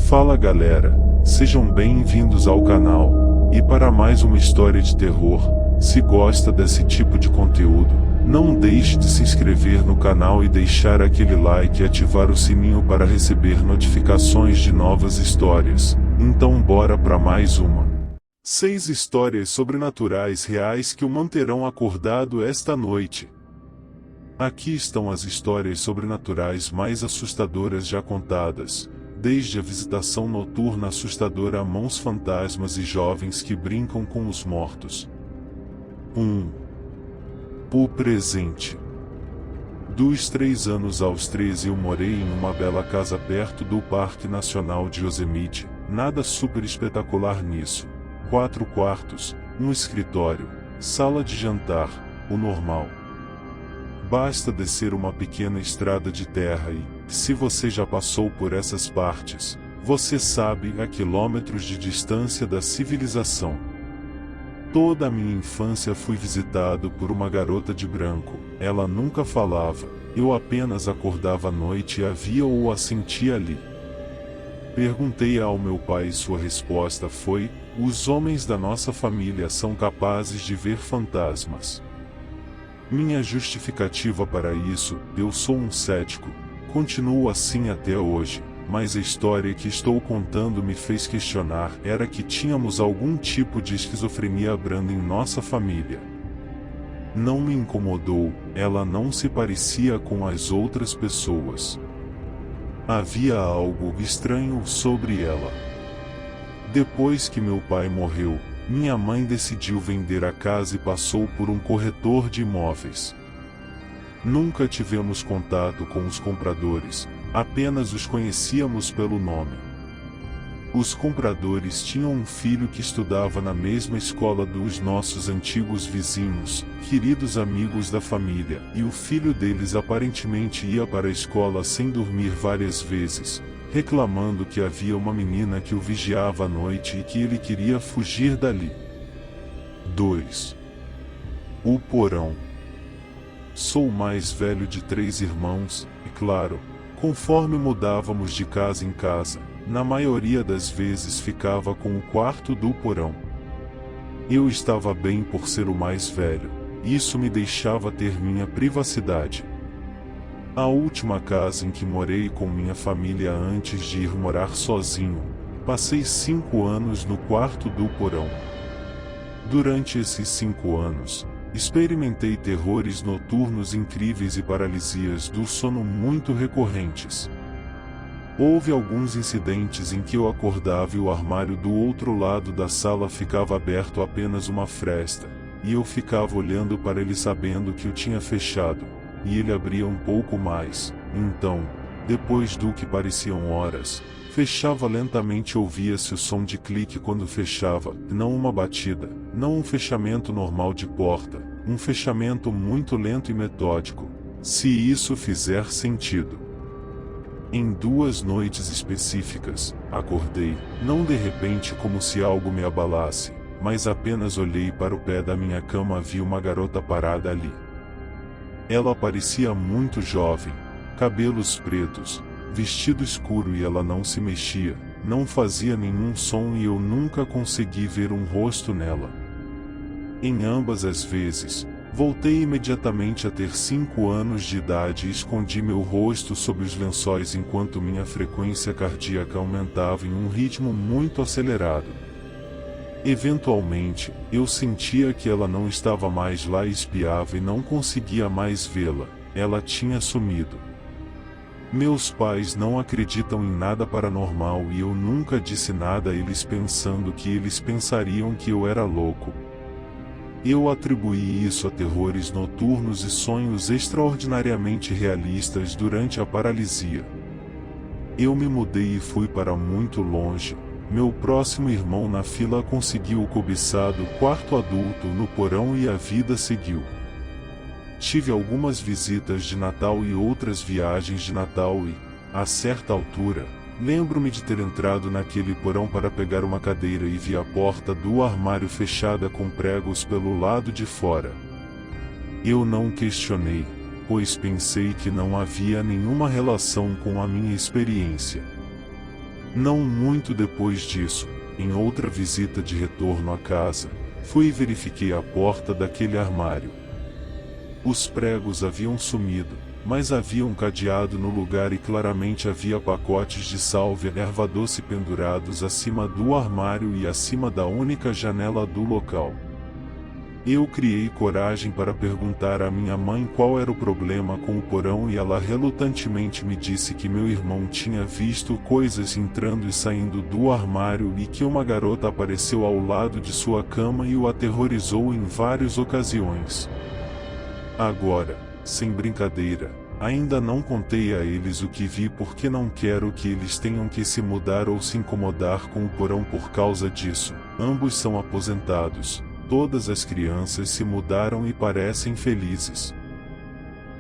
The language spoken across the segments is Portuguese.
Fala galera, sejam bem-vindos ao canal, e para mais uma história de terror. Se gosta desse tipo de conteúdo, não deixe de se inscrever no canal e deixar aquele like e ativar o sininho para receber notificações de novas histórias. Então bora para mais uma. 6 histórias sobrenaturais reais que o manterão acordado esta noite. Aqui estão as histórias sobrenaturais mais assustadoras já contadas, desde a visitação noturna assustadora a mãos fantasmas e jovens que brincam com os mortos. 1. O presente. Dos 3 anos aos 13 eu morei em uma bela casa perto do Parque Nacional de Yosemite, nada super espetacular nisso. 4 quartos, um escritório, sala de jantar, o normal. Basta descer uma pequena estrada de terra e, se você já passou por essas partes, você sabe, a quilômetros de distância da civilização. Toda a minha infância fui visitado por uma garota de branco. Ela nunca falava, eu apenas acordava à noite e a via ou a sentia ali. Perguntei ao meu pai e sua resposta foi: os homens da nossa família são capazes de ver fantasmas. Minha justificativa para isso: eu sou um cético, continuo assim até hoje, mas a história que estou contando me fez questionar era que tínhamos algum tipo de esquizofrenia branda em nossa família. Não me incomodou, ela não se parecia com as outras pessoas. Havia algo estranho sobre ela. Depois que meu pai morreu, minha mãe decidiu vender a casa e passou por um corretor de imóveis. Nunca tivemos contato com os compradores, apenas os conhecíamos pelo nome. Os compradores tinham um filho que estudava na mesma escola dos nossos antigos vizinhos, queridos amigos da família, e o filho deles aparentemente ia para a escola sem dormir várias vezes, reclamando que havia uma menina que o vigiava à noite e que ele queria fugir dali. 2. O porão. Sou o mais velho de 3 irmãos, e claro, conforme mudávamos de casa em casa, na maioria das vezes ficava com o quarto do porão. Eu estava bem por ser o mais velho, isso me deixava ter minha privacidade. A última casa em que morei com minha família antes de ir morar sozinho, passei 5 anos no quarto do porão. Durante esses 5 anos, experimentei terrores noturnos incríveis e paralisias do sono muito recorrentes. Houve alguns incidentes em que eu acordava e o armário do outro lado da sala ficava aberto apenas uma fresta, e eu ficava olhando para ele sabendo que o tinha fechado, e ele abria um pouco mais. Então, depois do que pareciam horas, fechava lentamente e ouvia-se o som de clique quando fechava, não uma batida, não um fechamento normal de porta, um fechamento muito lento e metódico, se isso fizer sentido. Em 2 noites específicas, acordei, não de repente como se algo me abalasse, mas apenas olhei para o pé da minha cama e vi uma garota parada ali. Ela parecia muito jovem, cabelos pretos, vestido escuro e ela não se mexia, não fazia nenhum som e eu nunca consegui ver um rosto nela. Em ambas as vezes, voltei imediatamente a ter 5 anos de idade e escondi meu rosto sob os lençóis enquanto minha frequência cardíaca aumentava em um ritmo muito acelerado. Eventualmente, eu sentia que ela não estava mais lá e espiava e não conseguia mais vê-la, ela tinha sumido. Meus pais não acreditam em nada paranormal e eu nunca disse nada a eles pensando que eles pensariam que eu era louco. Eu atribuí isso a terrores noturnos e sonhos extraordinariamente realistas durante a paralisia. Eu me mudei e fui para muito longe. Meu próximo irmão na fila conseguiu o cobiçado quarto adulto no porão e a vida seguiu. Tive algumas visitas de Natal e outras viagens de Natal e, a certa altura, lembro-me de ter entrado naquele porão para pegar uma cadeira e vi a porta do armário fechada com pregos pelo lado de fora. Eu não questionei, pois pensei que não havia nenhuma relação com a minha experiência. Não muito depois disso, em outra visita de retorno à casa, fui e verifiquei a porta daquele armário. Os pregos haviam sumido, mas havia um cadeado no lugar e claramente havia pacotes de salvia e erva doce pendurados acima do armário e acima da única janela do local. Eu criei coragem para perguntar à minha mãe qual era o problema com o porão e ela relutantemente me disse que meu irmão tinha visto coisas entrando e saindo do armário e que uma garota apareceu ao lado de sua cama e o aterrorizou em várias ocasiões. Agora, sem brincadeira, ainda não contei a eles o que vi porque não quero que eles tenham que se mudar ou se incomodar com o porão por causa disso. Ambos são aposentados. Todas as crianças se mudaram e parecem felizes.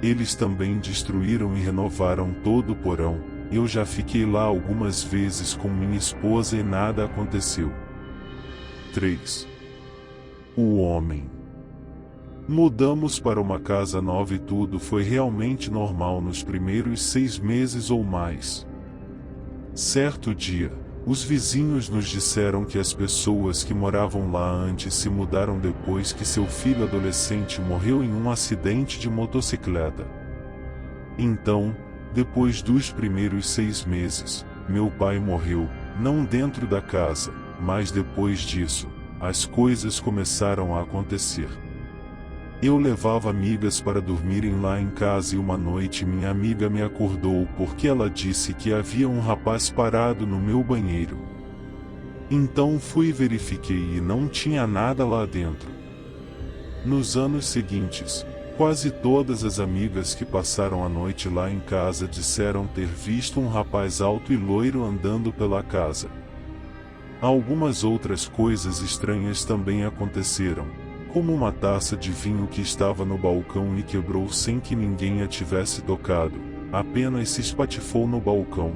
Eles também destruíram e renovaram todo o porão. Eu já fiquei lá algumas vezes com minha esposa e nada aconteceu. 3. O homem. Mudamos para uma casa nova e tudo foi realmente normal nos primeiros 6 meses ou mais. Certo dia, os vizinhos nos disseram que as pessoas que moravam lá antes se mudaram depois que seu filho adolescente morreu em um acidente de motocicleta. Então, depois dos primeiros 6 meses, meu pai morreu, não dentro da casa, mas depois disso, as coisas começaram a acontecer. Eu levava amigas para dormirem lá em casa e uma noite minha amiga me acordou porque ela disse que havia um rapaz parado no meu banheiro. Então fui e verifiquei e não tinha nada lá dentro. Nos anos seguintes, quase todas as amigas que passaram a noite lá em casa disseram ter visto um rapaz alto e loiro andando pela casa. Algumas outras coisas estranhas também aconteceram, como uma taça de vinho que estava no balcão e quebrou sem que ninguém a tivesse tocado, apenas se espatifou no balcão.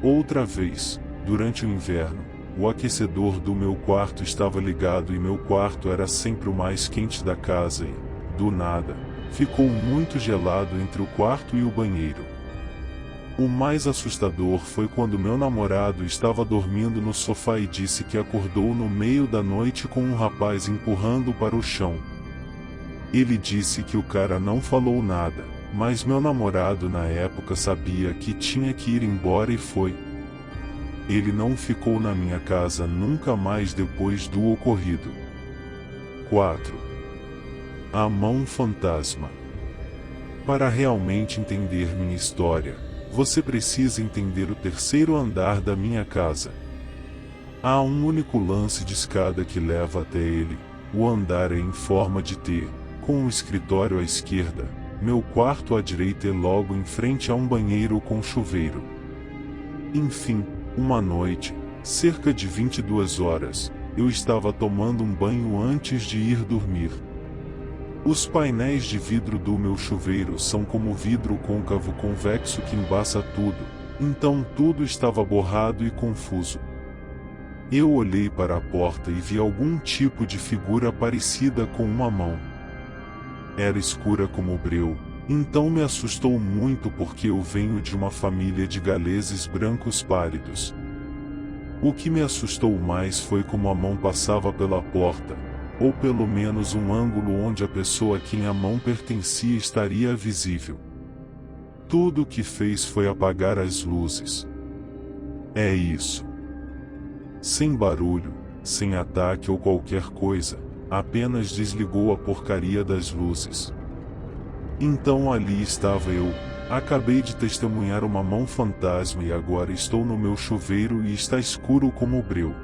Outra vez, durante o inverno, o aquecedor do meu quarto estava ligado e meu quarto era sempre o mais quente da casa e, do nada, ficou muito gelado entre o quarto e o banheiro. O mais assustador foi quando meu namorado estava dormindo no sofá e disse que acordou no meio da noite com um rapaz empurrando para o chão. Ele disse que o cara não falou nada, mas meu namorado na época sabia que tinha que ir embora e foi. Ele não ficou na minha casa nunca mais depois do ocorrido. 4. A mão fantasma. Para realmente entender minha história, você precisa entender o terceiro andar da minha casa. Há um único lance de escada que leva até ele. O andar é em forma de T, com o escritório à esquerda, meu quarto à direita e logo em frente a um banheiro com chuveiro. Enfim, uma noite, cerca de 22 horas, eu estava tomando um banho antes de ir dormir. Os painéis de vidro do meu chuveiro são como vidro côncavo convexo que embaça tudo, então tudo estava borrado e confuso. Eu olhei para a porta e vi algum tipo de figura parecida com uma mão. Era escura como breu, então me assustou muito porque eu venho de uma família de galeses brancos pálidos. O que me assustou mais foi como a mão passava pela porta, ou pelo menos um ângulo onde a pessoa a quem a mão pertencia estaria visível. Tudo o que fez foi apagar as luzes. É isso. Sem barulho, sem ataque ou qualquer coisa, apenas desligou a porcaria das luzes. Então ali estava eu, acabei de testemunhar uma mão fantasma e agora estou no meu chuveiro e está escuro como breu.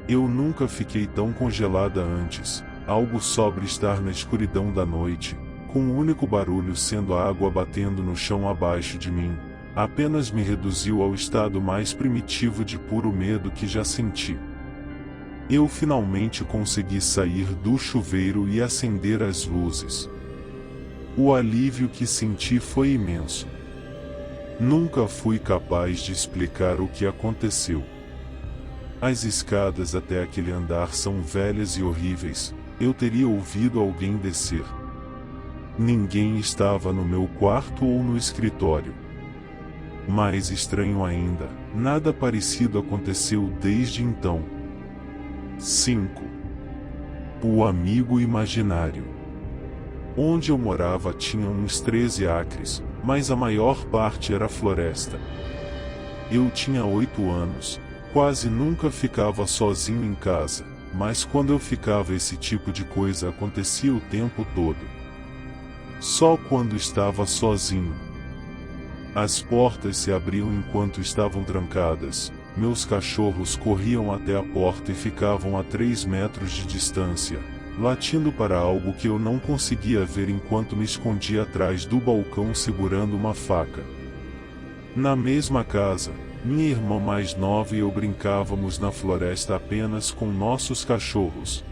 Eu nunca fiquei tão congelada antes, algo sobre estar na escuridão da noite, com o único barulho sendo a água batendo no chão abaixo de mim, apenas me reduziu ao estado mais primitivo de puro medo que já senti. Eu finalmente consegui sair do chuveiro e acender as luzes. O alívio que senti foi imenso. Nunca fui capaz de explicar o que aconteceu. As escadas até aquele andar são velhas e horríveis, eu teria ouvido alguém descer. Ninguém estava no meu quarto ou no escritório. Mais estranho ainda, nada parecido aconteceu desde então. 5. O amigo imaginário. Onde eu morava tinha uns 13 acres, mas a maior parte era floresta. Eu tinha 8 anos, quase nunca ficava sozinho em casa, mas quando eu ficava esse tipo de coisa acontecia o tempo todo. Só quando estava sozinho. As portas se abriam enquanto estavam trancadas, meus cachorros corriam até a porta e ficavam a 3 metros de distância, latindo para algo que eu não conseguia ver enquanto me escondia atrás do balcão segurando uma faca. Na mesma casa, minha irmã mais nova e eu brincávamos na floresta apenas com nossos cachorros.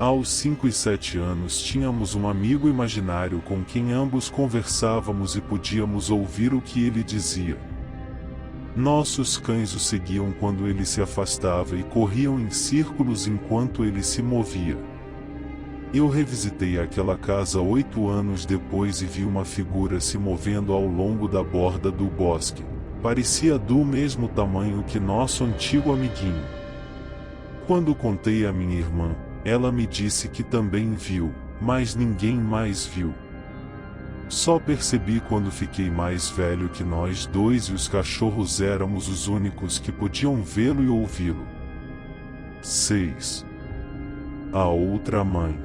Aos 5 e 7 anos tínhamos um amigo imaginário com quem ambos conversávamos e podíamos ouvir o que ele dizia. Nossos cães o seguiam quando ele se afastava e corriam em círculos enquanto ele se movia. Eu revisitei aquela casa 8 anos depois e vi uma figura se movendo ao longo da borda do bosque. Parecia do mesmo tamanho que nosso antigo amiguinho. Quando contei à minha irmã, ela me disse que também viu, mas ninguém mais viu. Só percebi quando fiquei mais velho que nós dois e os cachorros éramos os únicos que podiam vê-lo e ouvi-lo. 6. A outra mãe.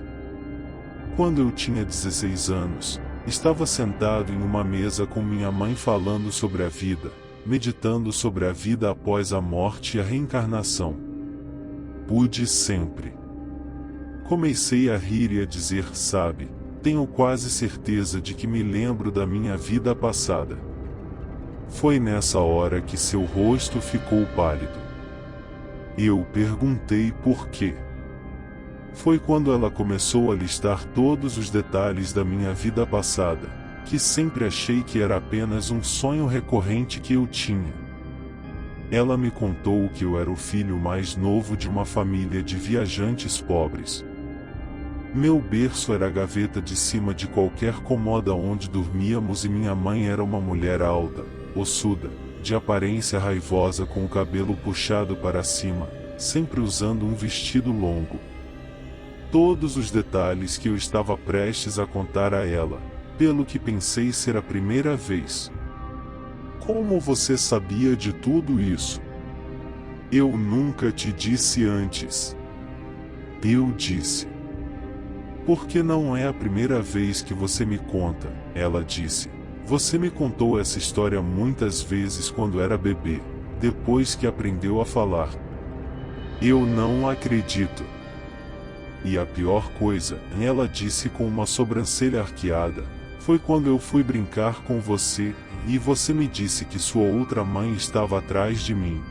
Quando eu tinha 16 anos, estava sentado em uma mesa com minha mãe falando sobre a vida, meditando sobre a vida após a morte e a reencarnação. Pude sempre. Comecei a rir e a dizer, sabe, tenho quase certeza de que me lembro da minha vida passada. Foi nessa hora que seu rosto ficou pálido. Eu perguntei por quê. Foi quando ela começou a listar todos os detalhes da minha vida passada, que sempre achei que era apenas um sonho recorrente que eu tinha. Ela me contou que eu era o filho mais novo de uma família de viajantes pobres. Meu berço era a gaveta de cima de qualquer cômoda onde dormíamos e minha mãe era uma mulher alta, ossuda, de aparência raivosa com o cabelo puxado para cima, sempre usando um vestido longo. Todos os detalhes que eu estava prestes a contar a ela, pelo que pensei ser a primeira vez. Como você sabia de tudo isso? Eu nunca te disse antes. Eu disse. Porque não é a primeira vez que você me conta, ela disse. Você me contou essa história muitas vezes quando era bebê, depois que aprendeu a falar. Eu não acredito. E a pior coisa, ela disse com uma sobrancelha arqueada, foi quando eu fui brincar com você, e você me disse que sua outra mãe estava atrás de mim.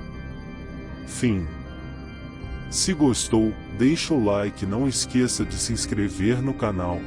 Fim. Se gostou, deixa o like e não esqueça de se inscrever no canal.